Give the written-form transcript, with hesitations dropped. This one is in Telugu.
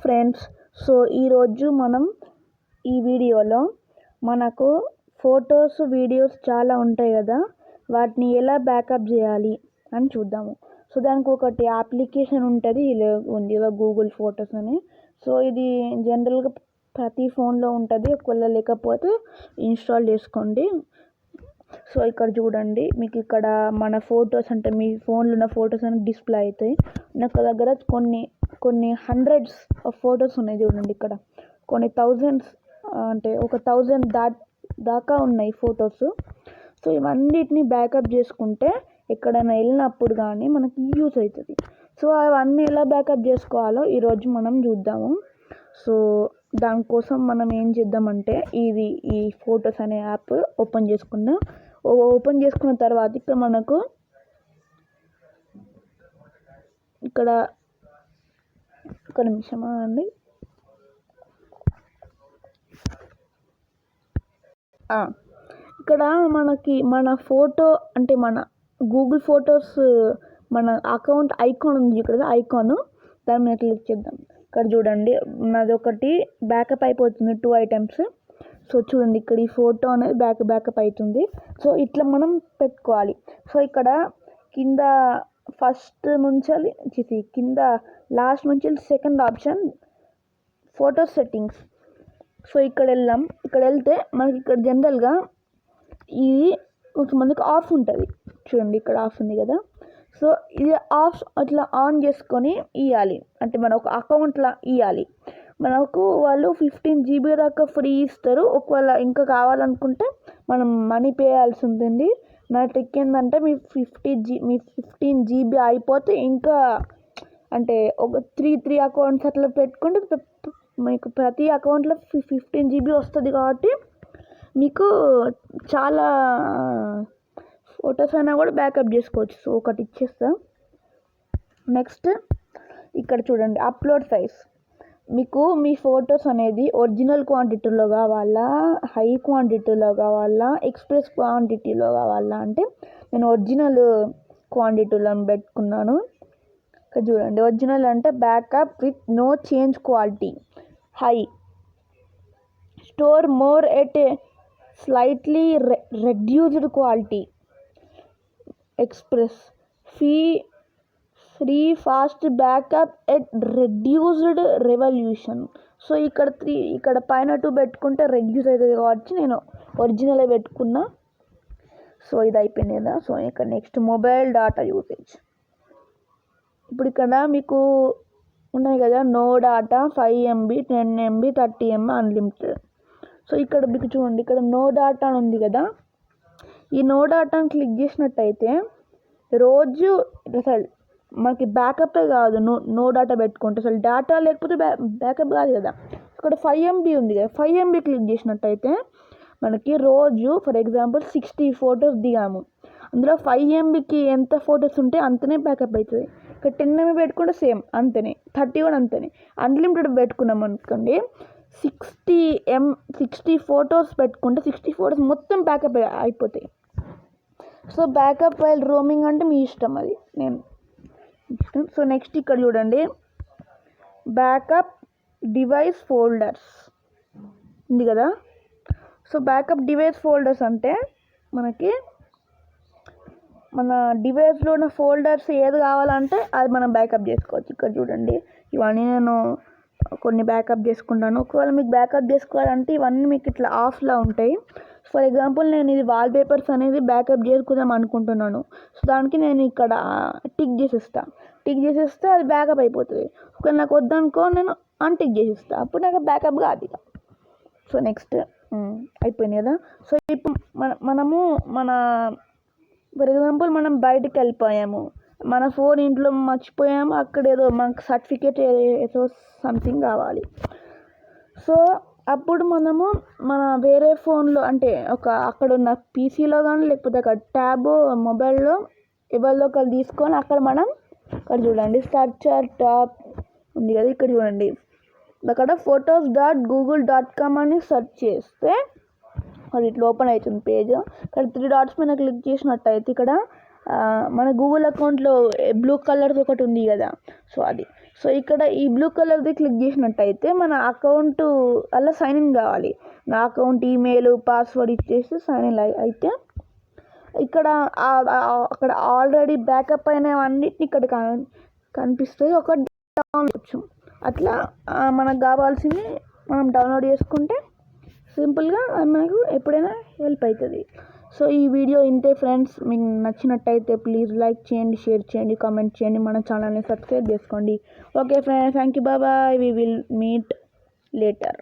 ఫ్రెండ్స్, సో ఈరోజు మనం ఈ వీడియోలో మనకు ఫొటోస్ వీడియోస్ చాలా ఉంటాయి కదా, వాటిని ఎలా బ్యాకప్ చేయాలి అని చూద్దాము. సో దానికి ఒకటి అప్లికేషన్ ఉంటుంది, ఉంది గూగుల్ ఫొటోస్ అని. సో ఇది జనరల్గా ప్రతి ఫోన్లో ఉంటుంది, ఒకవేళ లేకపోతే ఇన్స్టాల్ చేసుకోండి. సో ఇక్కడ చూడండి, మీకు ఇక్కడ మన ఫొటోస్ అంటే మీ ఫోన్లో ఉన్న ఫొటోస్ అని డిస్ప్లే అవుతాయి. నాకు దగ్గర కొన్ని హండ్రెడ్స్ ఆఫ్ ఫొటోస్ ఉన్నాయి చూడండి. ఇక్కడ కొన్ని థౌజండ్స్ అంటే ఒక 1000 దాకా ఉన్నాయి ఫొటోస్. సో ఇవన్నిటిని బ్యాకప్ చేసుకుంటే ఎక్కడైనా వెళ్ళినప్పుడు కానీ మనకి యూజ్ అవుతుంది. సో అవన్నీ ఎలా బ్యాకప్ చేసుకోవాలో ఈరోజు మనం చూద్దాము. సో దానికోసం మనం ఏం చేద్దామంటే ఈ ఫొటోస్ అనే యాప్ ఓపెన్ చేసుకుందాం. ఓపెన్ చేసుకున్న తర్వాత ఇక్కడ మనకు ఇక్కడ ఒక నిమిషం అండి. ఇక్కడ మనకి మన ఫోటో అంటే మన గూగుల్ ఫొటోస్ మన అకౌంట్ ఐకాన్ ఉంది కదా, ఐకాన్ దాని మీద క్లిక్ చేద్దాం. ఇక్కడ చూడండి, నాది ఒకటి బ్యాకప్ అయిపోతుంది 2 ఐటమ్స్. సో చూడండి, ఇక్కడ ఈ ఫోటో అనేది బ్యాకప్ అవుతుంది. సో ఇట్లా మనం పెట్టుకోవాలి. సో ఇక్కడ కింద ఫస్ట్ నుంచి కింద లాస్ట్ నుంచి second option photo settings. So ఇక్కడ వెళ్తే మనకి ఇక్కడ జనరల్గా ఇది కొంతమందికి ఆఫ్ ఉంటుంది. చూడండి, ఇక్కడ ఆఫ్ ఉంది కదా. సో ఇది ఆఫ్ అట్లా ఆన్ చేసుకొని ఇవ్వాలి, అంటే మన ఒక అకౌంట్లో ఇవ్వాలి. మనకు వాళ్ళు 15 GB దాకా ఫ్రీ ఇస్తారు. ఒకవేళ ఇంకా కావాలనుకుంటే మనం మనీ పే చేయాల్సి ఉంటుంది. నా ట్రిక్ ఏంటంటే మీ 15 GB అయిపోతే ఇంకా అంటే ఒక 3 అకౌంట్స్ అట్లా పెట్టుకుంటే మీకు ప్రతి అకౌంట్లో 15 GB వస్తుంది. కాబట్టి మీకు చాలా ఫొటోస్ అయినా కూడా బ్యాకప్ చేసుకోవచ్చు. సో ఒకటి ఇచ్చేస్తా. నెక్స్ట్ ఇక్కడ చూడండి, అప్లోడ్ సైజ్. మీకు మీ ఫొటోస్ అనేది ఒరిజినల్ క్వాంటిటీలో కావాలా, హై క్వాంటిటీలో కావాలా, ఎక్స్ప్రెస్ క్వాంటిటీలో కావాలా అంటే నేను ఒరిజినల్ క్వాంటిటీలో పెట్టుకున్నాను. ఇక్కడ చూడండి, ఒరిజినల్ అంటే backup with no change quality, high, store more at a slightly reduced quality, express, free fast backup at reduced revolution. So ఇక్కడ పైన 2 పెట్టుకుంటే రెడ్యూస్ అవుతుంది కాబట్టి నేను ఒరిజినలే పెట్టుకున్నా. సో ఇది అయిపోయింది కదా. సో ఇక్కడ నెక్స్ట్ మొబైల్ డేటా యూసేజ్. ఇప్పుడు ఇక్కడ మీకు ఉన్నాయి కదా, no data 5 MB 10 MB 30 MB unlimited. So ఇక్కడ మీకు చూడండి, ఇక్కడ నో డేటా అని ఉంది కదా. ఈ నో డేటాని క్లిక్ చేసినట్టయితే రోజు అసలు మనకి బ్యాకప్పే కాదు. నో డేటా పెట్టుకుంటే అసలు డేటా లేకపోతే బ్యాకప్ కాదు కదా. ఇక్కడ 5 MB ఉంది కదా, 5 MB క్లిక్ చేసినట్టయితే మనకి రోజు ఫర్ ఎగ్జాంపుల్ 60 ఫొటోస్ దిగాము. అందులో 5 MBకి ఎంత ఫొటోస్ ఉంటే అంతనే బ్యాకప్ అవుతుంది. ఇక్కడ 10 MB పెట్టుకుంటే సేమ్ అంతనే, 30 కూడా అంతనే. అన్లిమిటెడ్ పెట్టుకున్నాం అనుకోండి, 60 ఫొటోస్ పెట్టుకుంటే 60 ఫొటోస్ మొత్తం బ్యాకప్ అయిపోతాయి. సో బ్యాకప్ వైల్ రోమింగ్ అంటే మీ ఇష్టం, అది నేను. సో నెక్స్ట్ ఇక్కడ చూడండి, బ్యాకప్ డివైస్ ఫోల్డర్స్ ఉంది కదా. సో బ్యాకప్ డివైస్ ఫోల్డర్స్ అంటే మనకి మన డివైస్లో ఉన్న ఫోల్డర్స్ ఏది కావాలంటే అది మనం బ్యాకప్ చేసుకోవచ్చు. ఇక్కడ చూడండి, ఇవన్నీ నేను కొన్ని బ్యాకప్ చేసుకుంటాను. ఒకవేళ మీకు బ్యాకప్ చేసుకోవాలంటే ఇవన్నీ మీకు ఇట్లా ఆఫ్లో ఉంటాయి. ఫర్ ఎగ్జాంపుల్ నేను ఇది వాల్పేపర్స్ అనేది బ్యాకప్ చేసుకుందాం అనుకుంటున్నాను. సో దానికి నేను ఇక్కడ టిక్ చేసేస్తే అది బ్యాకప్ అయిపోతుంది. ఒకవేళ నాకు వద్దనుకో నేను అన్టిక్ చేసేస్తా, అప్పుడు నాకు బ్యాకప్ కాదు ఇక. సో నెక్స్ట్ అయిపోయింది కదా. సో ఇప్పుడు మనము ఫర్ ఎగ్జాంపుల్ మనం బయటికి వెళ్ళిపోయాము, మన ఫోన్ ఇంట్లో మర్చిపోయాము, అక్కడ ఏదో మనకు సర్టిఫికేట్ ఏదో సంథింగ్ కావాలి. సో అప్పుడు మనము మన వేరే ఫోన్లో అంటే అక్కడ ఉన్న పీసీలో కానీ లేకపోతే అక్కడ ట్యాబ్ మొబైల్లో ఎవరిలో ఒకరు తీసుకొని అక్కడ మనం ఇక్కడ చూడండి సర్చర్ టాప్ ఉంది కదా, ఇక్కడ చూడండి అక్కడ photos.google.com అని సెర్చ్ చేస్తే అది ఇట్లా ఓపెన్ అవుతుంది పేజ్. ఇక్కడ 3 డాట్స్ మీద క్లిక్ చేసినట్టయితే ఇక్కడ మన గూగుల్ అకౌంట్లో బ్లూ కలర్ది ఒకటి ఉంది కదా, సో ఇక్కడ ఈ బ్లూ కలర్ది క్లిక్ చేసినట్టయితే మన అకౌంట్ అలా సైన్ ఇన్ కావాలి. నా అకౌంట్ ఈమెయిల్ పాస్వర్డ్ ఇచ్చేసి సైన్ ఇన్ అయితే ఇక్కడ అక్కడ ఆల్రెడీ బ్యాకప్ అయినవన్నిటిని ఇక్కడ కనిపిస్తాయి. ఒక డౌన్లోడ్ అట్లా మనకు కావాల్సింది మనం డౌన్లోడ్ చేసుకుంటే సింపుల్గా మనకు ఎప్పుడైనా హెల్ప్ అవుతుంది. సో ఈ వీడియో ఇంతే ఫ్రెండ్స్. మీకు నచ్చినట్టయితే ప్లీజ్ లైక్ చేయండి, షేర్ చేయండి, కామెంట్ చేయండి, మన ఛానల్ని సబ్స్క్రైబ్ చేసుకోండి. Okay friends, thank you, bye. We will meet later.